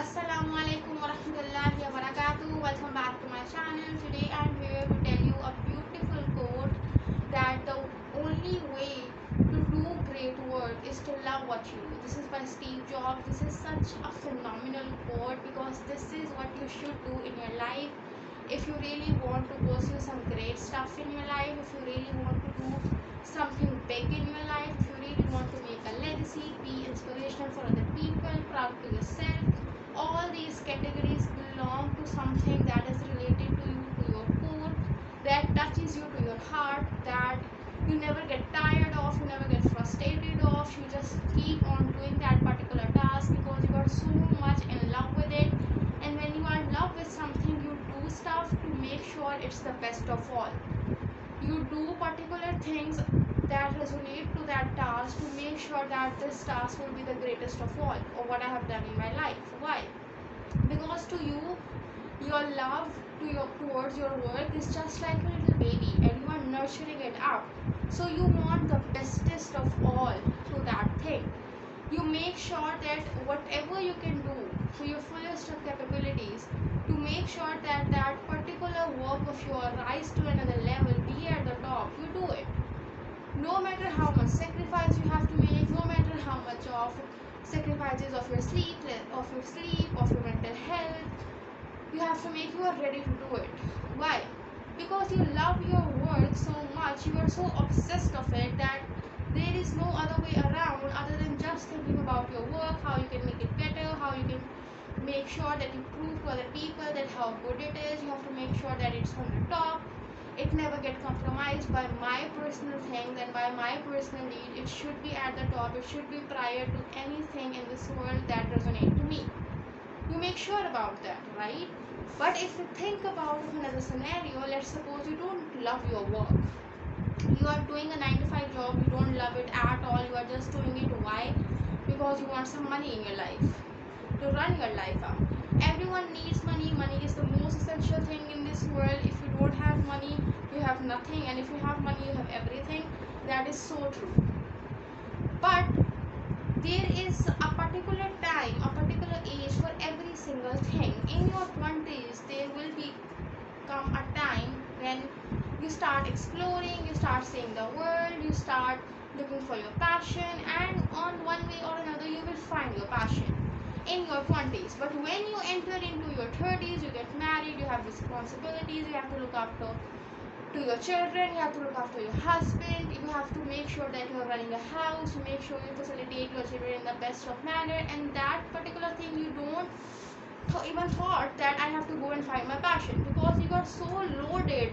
Assalamualaikum warahmatullahi wabarakatuh. Welcome back to my channel. Today I'm here to tell you a beautiful quote that the only way to do great work is to love what you do. This is by Steve Jobs. This is such a phenomenal quote because this is what you should do in your life. If you really want to pursue some great stuff in your life, if you really want to do something big in your life, if you really want to make a legacy, be inspirational for other people, proud to yourself, all these categories belong to something that is related to you, to your core, that touches you to your heart, that you never get tired of, you never get frustrated of. You just keep on doing that particular task because you are so much in love with it. And when you are in love with something, you do stuff to make sure it's the best of all. You do particular things that resonate to that task to make sure that this task will be the greatest of all, or what I have done in my life. Why? Because to you, your love towards your work is just like a little baby and you are nurturing it up. So you want the bestest of all to that thing. You make sure that whatever you can do to your fullest of capabilities to make sure that that particular work of yours rise to another level, be at the top, you do it. No matter how much sacrifice you have to make, no matter how much of sacrifices of your sleep, of your mental health, you have to make, you are ready to do it. Why? Because you love your work so much, you are so obsessed of it that there is no other way around other than just thinking about your work, how you can make it better, how you can make sure that you prove to other people that how good it is. You have to make sure that it's on the top, it never get compromised by my personal things and by my personal need. It should be at the top, it should be prior to anything in this world that resonates to me. You make sure about that, right? But if you think about another scenario, let's suppose you don't love your work. You are doing a 9 to 5 job, you don't love it at all, you are just doing it. Why? Because you want some money in your life to run your life out. Everyone needs money. Money is the most essential thing in this world. If you don't have money, you have nothing, and if you have money, you have everything. That is so true. But there is a particular time, a particular age for every single thing. In your 20s, there will come a time when you start exploring, you start seeing the world, you start looking for your passion, and on one way or another, you will find your passion in your 20s. But when you enter into your 30s, you get married, you have responsibilities, you have to look after to your children, you have to look after your husband, you have to make sure that you are running a house, you make sure you facilitate your children in the best of manner, and that particular thing you don't even thought that I have to go and find my passion, because you are so loaded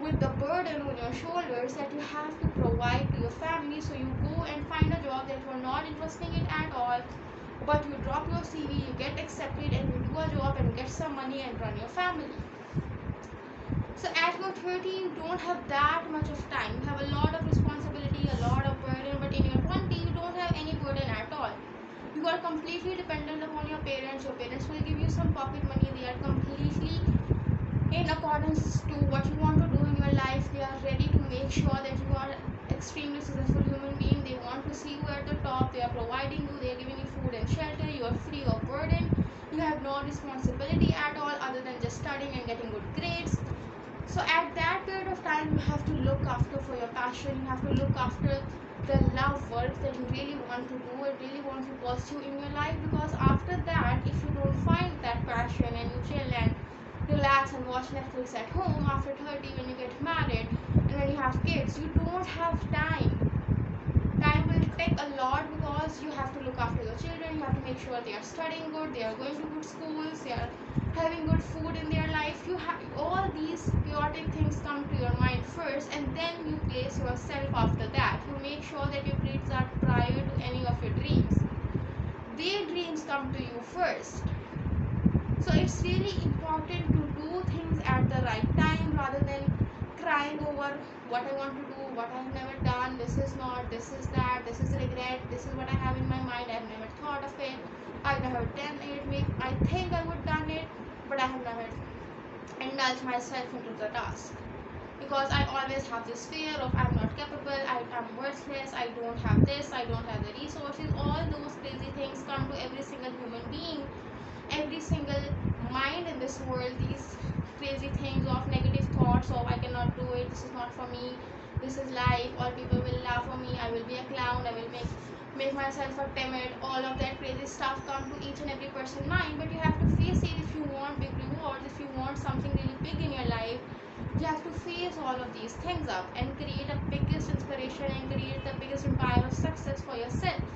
with the burden on your shoulders that you have to provide to your family. So you go and find a job that you are not interested in at all, but you drop your CV, you get accepted, and you do a job and get some money and run your family. So at your 30, you don't have that much of time. You have a lot of responsibility, a lot of burden, but in your 20, you don't have any burden at all. You are completely dependent upon your parents. Your parents will give you some pocket money. They are completely in accordance to what you want to do in your life. They are ready to make sure that you are extremely successful human being. They want to see you at the top. They are providing you, they are giving you food and shelter. You are free of burden. You have no responsibility at all other than just studying and getting good grades. So at that period of time, you have to look after for your passion, you have to look after the love work that you really want to do and really want to pursue in your life. Because after that, if you don't find that passion and you chill and relax and watch Netflix at home after 30, when you get married and when you have kids, you don't have time. Time will take a lot because you have to look after your children, you have to make sure they are studying good, they are going to good schools, they are having good food in their life. You have all these chaotic things come to your mind first, and then you place yourself after that. You make sure that your kids are prior to any of your dreams. Their dreams come to you first. So it's really important to do things at the right time rather than crying over what I want to do, what I have never done, this is not, this is that, this is regret, this is what I have in my mind, I have never thought of it, I've never done it, I think I would done it, but I have never indulged myself into the task. Because I always have this fear of I'm not capable, I'm worthless, I don't have this, I don't have the resources. All those crazy things come to every single human being every crazy things, of negative thoughts of I cannot do it, this is not for me, this is life, all people will laugh for me, I will be a clown, I will make myself a timid, all of that crazy stuff come to each and every person's mind. But you have to face it. If you want big rewards, if you want something really big in your life, you have to face all of these things up and create a biggest inspiration and create the biggest empire of success for yourself.